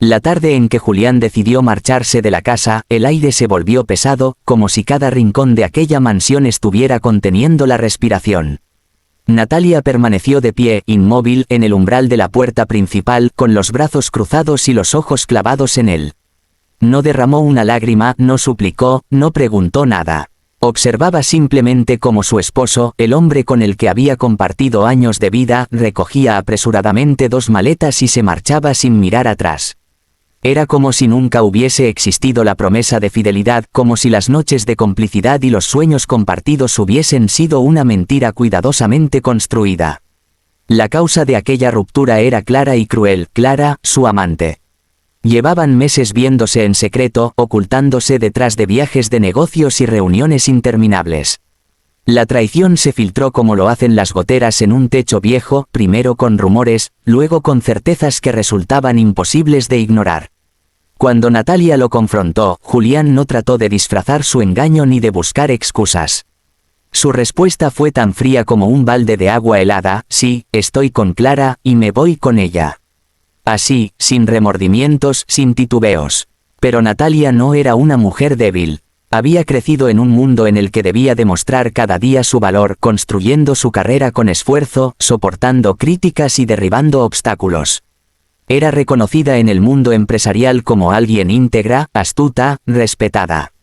La tarde en que Julián decidió marcharse de la casa, el aire se volvió pesado, como si cada rincón de aquella mansión estuviera conteniendo la respiración. Natalia permaneció de pie, inmóvil, en el umbral de la puerta principal, con los brazos cruzados y los ojos clavados en él. No derramó una lágrima, no suplicó, no preguntó nada. Observaba simplemente cómo su esposo, el hombre con el que había compartido años de vida, recogía apresuradamente 2 maletas y se marchaba sin mirar atrás. Era como si nunca hubiese existido la promesa de fidelidad, como si las noches de complicidad y los sueños compartidos hubiesen sido una mentira cuidadosamente construida. La causa de aquella ruptura era Clara y cruel, Clara, su amante. Llevaban meses viéndose en secreto, ocultándose detrás de viajes de negocios y reuniones interminables. La traición se filtró como lo hacen las goteras en un techo viejo, primero con rumores, luego con certezas que resultaban imposibles de ignorar. Cuando Natalia lo confrontó, Julián no trató de disfrazar su engaño ni de buscar excusas. Su respuesta fue tan fría como un balde de agua helada: sí, estoy con Clara, y me voy con ella. Así, sin remordimientos, sin titubeos. Pero Natalia no era una mujer débil. Había crecido en un mundo en el que debía demostrar cada día su valor, construyendo su carrera con esfuerzo, soportando críticas y derribando obstáculos. Era reconocida en el mundo empresarial como alguien íntegra, astuta, respetada.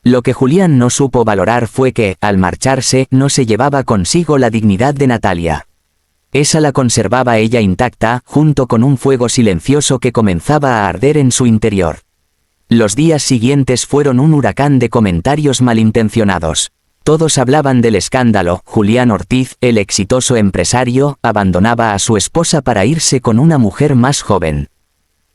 Lo que Julián no supo valorar fue que, al marcharse, no se llevaba consigo la dignidad de Natalia. Esa la conservaba ella intacta, junto con un fuego silencioso que comenzaba a arder en su interior. Los días siguientes fueron un huracán de comentarios malintencionados. Todos hablaban del escándalo. Julián Ortiz, el exitoso empresario, abandonaba a su esposa para irse con una mujer más joven.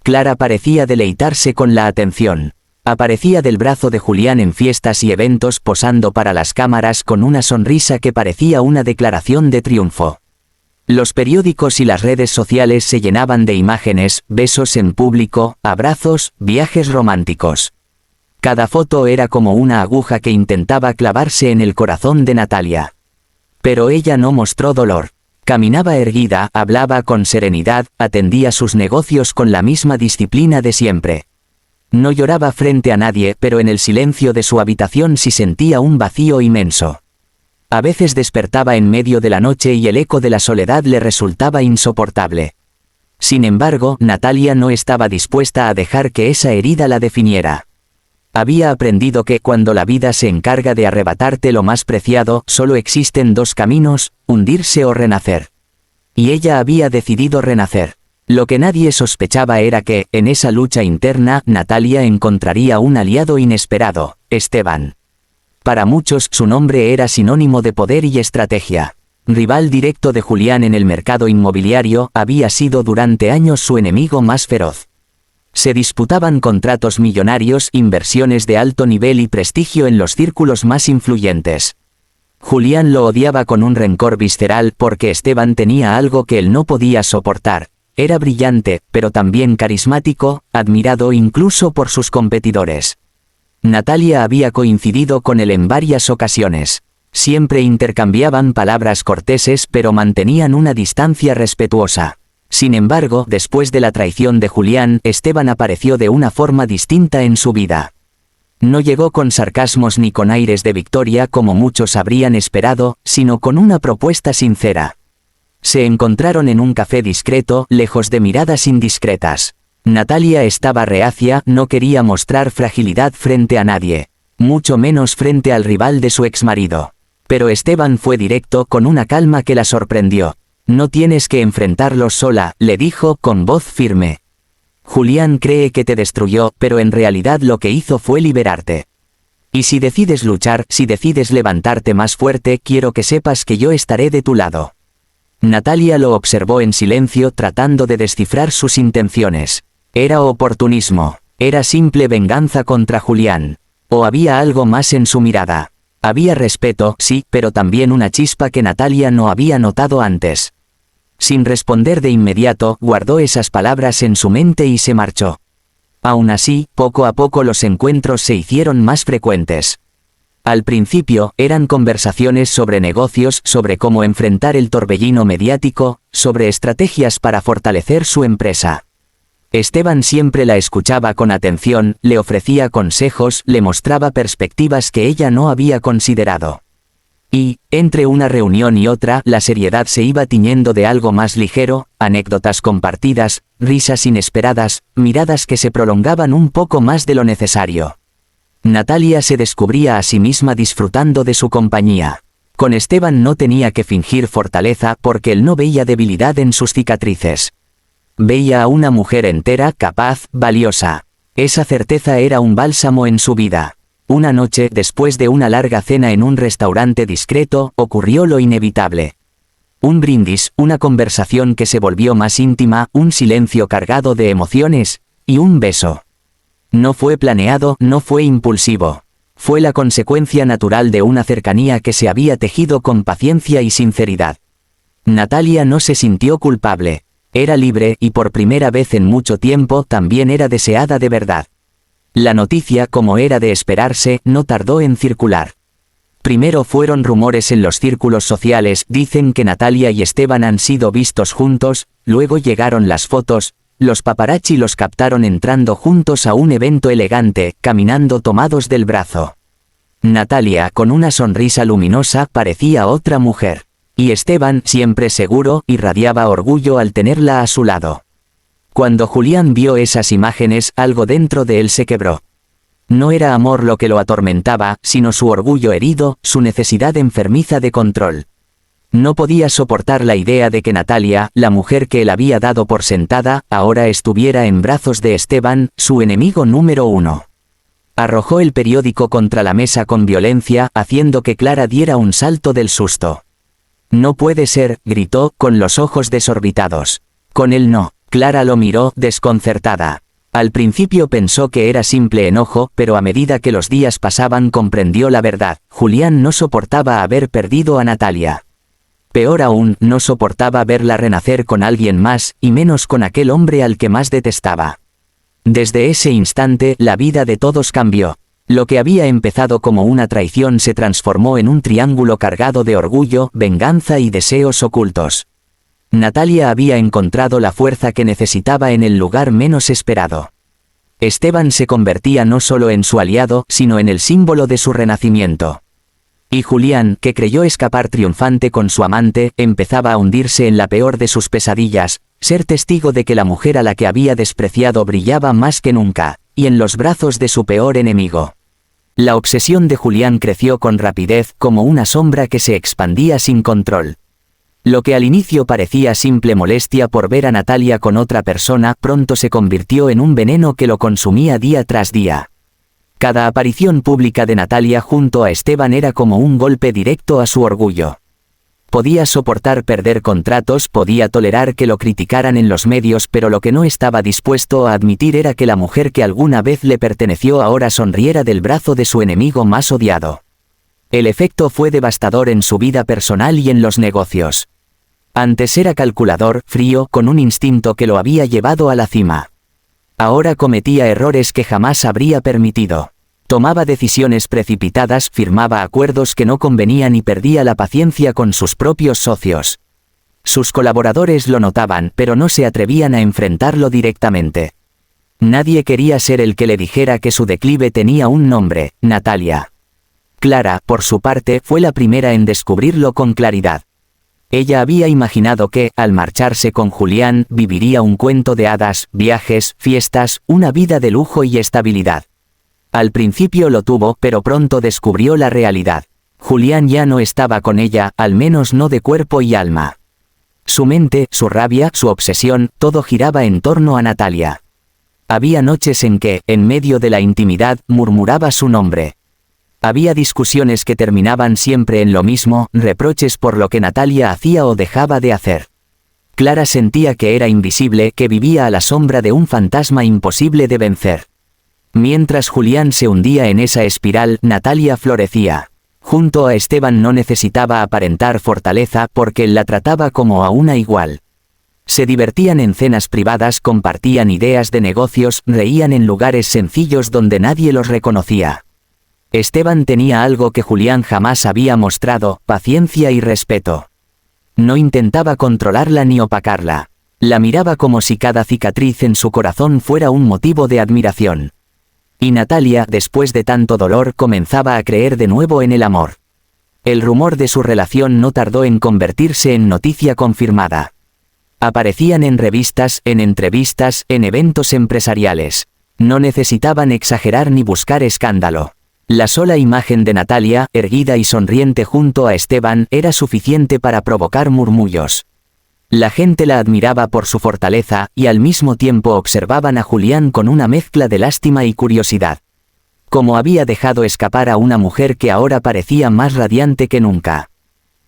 Clara parecía deleitarse con la atención. Aparecía del brazo de Julián en fiestas y eventos, posando para las cámaras con una sonrisa que parecía una declaración de triunfo. Los periódicos y las redes sociales se llenaban de imágenes, besos en público, abrazos, viajes románticos. Cada foto era como una aguja que intentaba clavarse en el corazón de Natalia. Pero ella no mostró dolor. Caminaba erguida, hablaba con serenidad, atendía sus negocios con la misma disciplina de siempre. No lloraba frente a nadie, pero en el silencio de su habitación sí sentía un vacío inmenso. A veces despertaba en medio de la noche y el eco de la soledad le resultaba insoportable. Sin embargo, Natalia no estaba dispuesta a dejar que esa herida la definiera. Había aprendido que cuando la vida se encarga de arrebatarte lo más preciado, solo existen 2 caminos: hundirse o renacer. Y ella había decidido renacer. Lo que nadie sospechaba era que, en esa lucha interna, Natalia encontraría un aliado inesperado: Esteban. Para muchos, su nombre era sinónimo de poder y estrategia. Rival directo de Julián en el mercado inmobiliario, había sido durante años su enemigo más feroz. Se disputaban contratos millonarios, inversiones de alto nivel y prestigio en los círculos más influyentes. Julián lo odiaba con un rencor visceral porque Esteban tenía algo que él no podía soportar. Era brillante, pero también carismático, admirado incluso por sus competidores. Natalia había coincidido con él en varias ocasiones. Siempre intercambiaban palabras corteses, pero mantenían una distancia respetuosa. Sin embargo, después de la traición de Julián, Esteban apareció de una forma distinta en su vida. No llegó con sarcasmos ni con aires de victoria como muchos habrían esperado, sino con una propuesta sincera. Se encontraron en un café discreto, lejos de miradas indiscretas. Natalia estaba reacia, no quería mostrar fragilidad frente a nadie, mucho menos frente al rival de su exmarido. Pero Esteban fue directo, con una calma que la sorprendió. «No tienes que enfrentarlos sola», le dijo con voz firme. «Julián cree que te destruyó, pero en realidad lo que hizo fue liberarte. Y si decides luchar, si decides levantarte más fuerte, quiero que sepas que yo estaré de tu lado». Natalia lo observó en silencio, tratando de descifrar sus intenciones. ¿Era oportunismo? ¿Era simple venganza contra Julián? ¿O había algo más en su mirada? Había respeto, sí, pero también una chispa que Natalia no había notado antes. Sin responder de inmediato, guardó esas palabras en su mente y se marchó. Aún así, poco a poco los encuentros se hicieron más frecuentes. Al principio, eran conversaciones sobre negocios, sobre cómo enfrentar el torbellino mediático, sobre estrategias para fortalecer su empresa. Esteban siempre la escuchaba con atención, le ofrecía consejos, le mostraba perspectivas que ella no había considerado. Y, entre una reunión y otra, la seriedad se iba tiñendo de algo más ligero, anécdotas compartidas, risas inesperadas, miradas que se prolongaban un poco más de lo necesario. Natalia se descubría a sí misma disfrutando de su compañía. Con Esteban no tenía que fingir fortaleza porque él no veía debilidad en sus cicatrices. Veía a una mujer entera, capaz, valiosa. Esa certeza era un bálsamo en su vida. Una noche, después de una larga cena en un restaurante discreto, ocurrió lo inevitable. Un brindis, una conversación que se volvió más íntima, un silencio cargado de emociones, y un beso. No fue planeado, no fue impulsivo. Fue la consecuencia natural de una cercanía que se había tejido con paciencia y sinceridad. Natalia no se sintió culpable. Era libre y por primera vez en mucho tiempo también era deseada de verdad. La noticia, como era de esperarse, no tardó en circular. Primero fueron rumores en los círculos sociales, dicen que Natalia y Esteban han sido vistos juntos, luego llegaron las fotos, los paparazzi los captaron entrando juntos a un evento elegante, caminando tomados del brazo. Natalia, con una sonrisa luminosa, parecía otra mujer. Y Esteban, siempre seguro, irradiaba orgullo al tenerla a su lado. Cuando Julián vio esas imágenes, algo dentro de él se quebró. No era amor lo que lo atormentaba, sino su orgullo herido, su necesidad enfermiza de control. No podía soportar la idea de que Natalia, la mujer que él había dado por sentada, ahora estuviera en brazos de Esteban, su enemigo número 1. Arrojó el periódico contra la mesa con violencia, haciendo que Clara diera un salto del susto. «No puede ser», gritó, con los ojos desorbitados. «Con él no». Clara lo miró, desconcertada. Al principio pensó que era simple enojo, pero a medida que los días pasaban comprendió la verdad. Julián no soportaba haber perdido a Natalia. Peor aún, no soportaba verla renacer con alguien más, y menos con aquel hombre al que más detestaba. Desde ese instante, la vida de todos cambió. Lo que había empezado como una traición se transformó en un triángulo cargado de orgullo, venganza y deseos ocultos. Natalia había encontrado la fuerza que necesitaba en el lugar menos esperado. Esteban se convertía no solo en su aliado, sino en el símbolo de su renacimiento. Y Julián, que creyó escapar triunfante con su amante, empezaba a hundirse en la peor de sus pesadillas, ser testigo de que la mujer a la que había despreciado brillaba más que nunca, y en los brazos de su peor enemigo. La obsesión de Julián creció con rapidez, como una sombra que se expandía sin control. Lo que al inicio parecía simple molestia por ver a Natalia con otra persona, pronto se convirtió en un veneno que lo consumía día tras día. Cada aparición pública de Natalia junto a Esteban era como un golpe directo a su orgullo. Podía soportar perder contratos, podía tolerar que lo criticaran en los medios, pero lo que no estaba dispuesto a admitir era que la mujer que alguna vez le perteneció ahora sonriera del brazo de su enemigo más odiado. El efecto fue devastador en su vida personal y en los negocios. Antes era calculador, frío, con un instinto que lo había llevado a la cima. Ahora cometía errores que jamás habría permitido. Tomaba decisiones precipitadas, firmaba acuerdos que no convenían y perdía la paciencia con sus propios socios. Sus colaboradores lo notaban, pero no se atrevían a enfrentarlo directamente. Nadie quería ser el que le dijera que su declive tenía un nombre: Natalia. Clara, por su parte, fue la primera en descubrirlo con claridad. Ella había imaginado que, al marcharse con Julián, viviría un cuento de hadas, viajes, fiestas, una vida de lujo y estabilidad. Al principio lo tuvo, pero pronto descubrió la realidad. Julián ya no estaba con ella, al menos no de cuerpo y alma. Su mente, su rabia, su obsesión, todo giraba en torno a Natalia. Había noches en que, en medio de la intimidad, murmuraba su nombre. Había discusiones que terminaban siempre en lo mismo, reproches por lo que Natalia hacía o dejaba de hacer. Clara sentía que era invisible, que vivía a la sombra de un fantasma imposible de vencer. Mientras Julián se hundía en esa espiral, Natalia florecía. Junto a Esteban no necesitaba aparentar fortaleza porque él la trataba como a una igual. Se divertían en cenas privadas, compartían ideas de negocios, reían en lugares sencillos donde nadie los reconocía. Esteban tenía algo que Julián jamás había mostrado: paciencia y respeto. No intentaba controlarla ni opacarla. La miraba como si cada cicatriz en su corazón fuera un motivo de admiración. Y Natalia, después de tanto dolor, comenzaba a creer de nuevo en el amor. El rumor de su relación no tardó en convertirse en noticia confirmada. Aparecían en revistas, en entrevistas, en eventos empresariales. No necesitaban exagerar ni buscar escándalo. La sola imagen de Natalia, erguida y sonriente junto a Esteban, era suficiente para provocar murmullos. La gente la admiraba por su fortaleza, y al mismo tiempo observaban a Julián con una mezcla de lástima y curiosidad. Cómo había dejado escapar a una mujer que ahora parecía más radiante que nunca.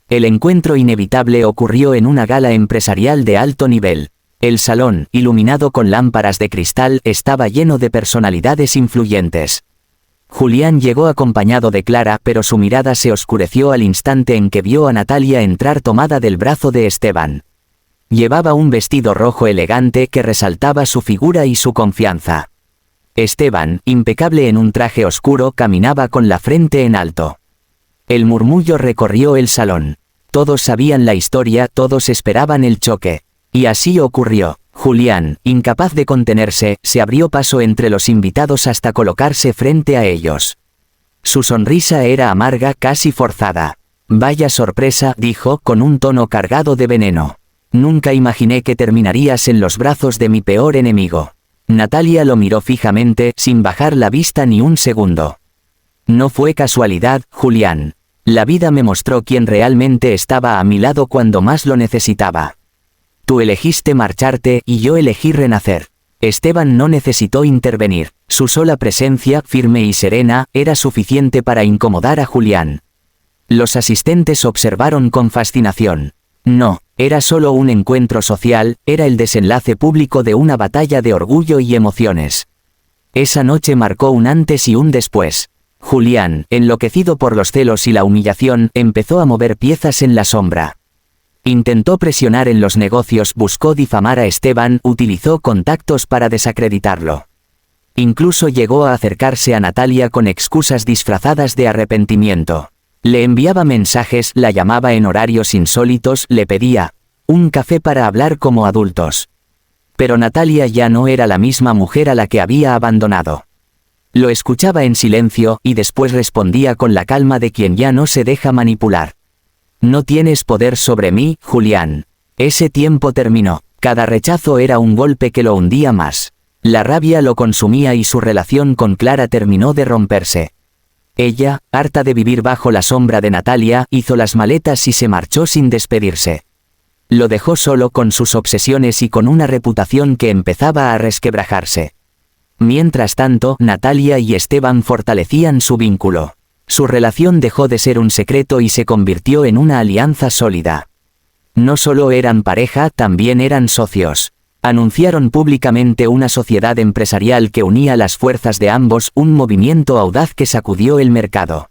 El encuentro inevitable ocurrió en una gala empresarial de alto nivel. El salón, iluminado con lámparas de cristal, estaba lleno de personalidades influyentes. Julián llegó acompañado de Clara, pero su mirada se oscureció al instante en que vio a Natalia entrar tomada del brazo de Esteban. Llevaba un vestido rojo elegante que resaltaba su figura y su confianza. Esteban, impecable en un traje oscuro, caminaba con la frente en alto. El murmullo recorrió el salón. Todos sabían la historia, todos esperaban el choque. Y así ocurrió. Julián, incapaz de contenerse, se abrió paso entre los invitados hasta colocarse frente a ellos. Su sonrisa era amarga, casi forzada. «Vaya sorpresa», dijo, con un tono cargado de veneno. «Nunca imaginé que terminarías en los brazos de mi peor enemigo». Natalia lo miró fijamente, sin bajar la vista ni un segundo. «No fue casualidad, Julián. La vida me mostró quién realmente estaba a mi lado cuando más lo necesitaba. Tú elegiste marcharte y yo elegí renacer». Esteban no necesitó intervenir. Su sola presencia, firme y serena, era suficiente para incomodar a Julián. Los asistentes observaron con fascinación. No, era solo un encuentro social, era el desenlace público de una batalla de orgullo y emociones. Esa noche marcó un antes y un después. Julián, enloquecido por los celos y la humillación, empezó a mover piezas en la sombra. Intentó presionar en los negocios, buscó difamar a Esteban, utilizó contactos para desacreditarlo. Incluso llegó a acercarse a Natalia con excusas disfrazadas de arrepentimiento. Le enviaba mensajes, la llamaba en horarios insólitos, le pedía un café para hablar como adultos. Pero Natalia ya no era la misma mujer a la que había abandonado. Lo escuchaba en silencio, y después respondía con la calma de quien ya no se deja manipular. «No tienes poder sobre mí, Julián. Ese tiempo terminó». Cada rechazo era un golpe que lo hundía más. La rabia lo consumía y su relación con Clara terminó de romperse. Ella, harta de vivir bajo la sombra de Natalia, hizo las maletas y se marchó sin despedirse. Lo dejó solo con sus obsesiones y con una reputación que empezaba a resquebrajarse. Mientras tanto, Natalia y Esteban fortalecían su vínculo. Su relación dejó de ser un secreto y se convirtió en una alianza sólida. No solo eran pareja, también eran socios. Anunciaron públicamente una sociedad empresarial que unía las fuerzas de ambos, un movimiento audaz que sacudió el mercado.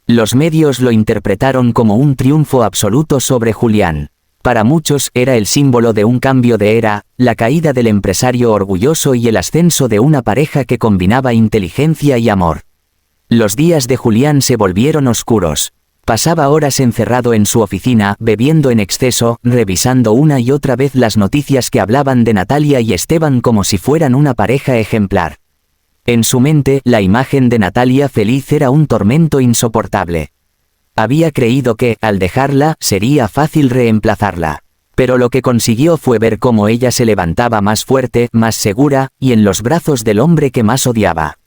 Los medios lo interpretaron como un triunfo absoluto sobre Julián. Para muchos era el símbolo de un cambio de era, la caída del empresario orgulloso y el ascenso de una pareja que combinaba inteligencia y amor. Los días de Julián se volvieron oscuros. Pasaba horas encerrado en su oficina, bebiendo en exceso, revisando una y otra vez las noticias que hablaban de Natalia y Esteban como si fueran una pareja ejemplar. En su mente, la imagen de Natalia feliz era un tormento insoportable. Había creído que, al dejarla, sería fácil reemplazarla. Pero lo que consiguió fue ver cómo ella se levantaba más fuerte, más segura, y en los brazos del hombre que más odiaba.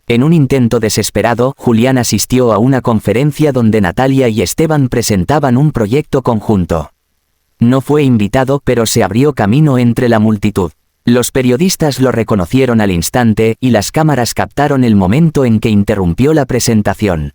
En un intento desesperado, Julián asistió a una conferencia donde Natalia y Esteban presentaban un proyecto conjunto. No fue invitado, pero se abrió camino entre la multitud. Los periodistas lo reconocieron al instante, y las cámaras captaron el momento en que interrumpió la presentación.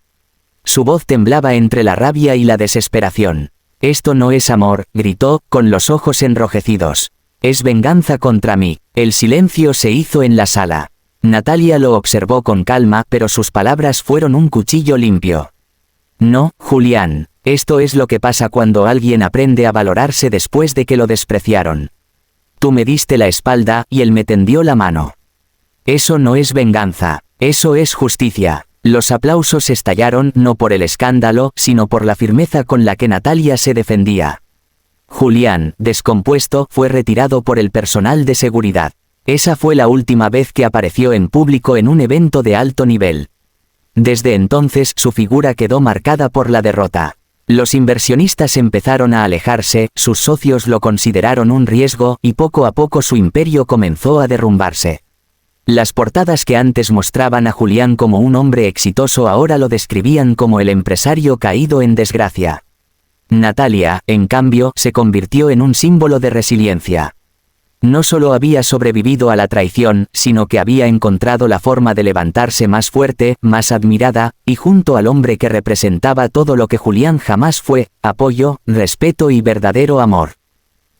Su voz temblaba entre la rabia y la desesperación. «Esto no es amor», gritó, con los ojos enrojecidos. «Es venganza contra mí». El silencio se hizo en la sala. Natalia lo observó con calma, pero sus palabras fueron un cuchillo limpio. «No, Julián, esto es lo que pasa cuando alguien aprende a valorarse después de que lo despreciaron. Tú me diste la espalda, y él me tendió la mano. Eso no es venganza, eso es justicia». Los aplausos estallaron, no por el escándalo, sino por la firmeza con la que Natalia se defendía. Julián, descompuesto, fue retirado por el personal de seguridad. Esa fue la última vez que apareció en público en un evento de alto nivel. Desde entonces su figura quedó marcada por la derrota. Los inversionistas empezaron a alejarse, sus socios lo consideraron un riesgo y poco a poco su imperio comenzó a derrumbarse. Las portadas que antes mostraban a Julián como un hombre exitoso ahora lo describían como el empresario caído en desgracia. Natalia, en cambio, se convirtió en un símbolo de resiliencia. No solo había sobrevivido a la traición, sino que había encontrado la forma de levantarse más fuerte, más admirada, y junto al hombre que representaba todo lo que Julián jamás fue: apoyo, respeto y verdadero amor.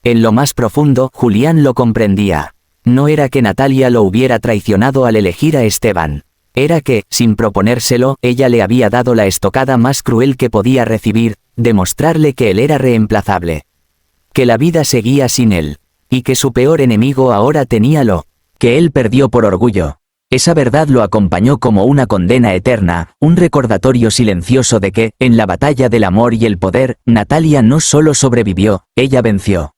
En lo más profundo, Julián lo comprendía. No era que Natalia lo hubiera traicionado al elegir a Esteban. Era que, sin proponérselo, ella le había dado la estocada más cruel que podía recibir: demostrarle que él era reemplazable. Que la vida seguía sin él. Y que su peor enemigo ahora tenía lo que él perdió por orgullo. Esa verdad lo acompañó como una condena eterna, un recordatorio silencioso de que, en la batalla del amor y el poder, Natalia no solo sobrevivió, ella venció.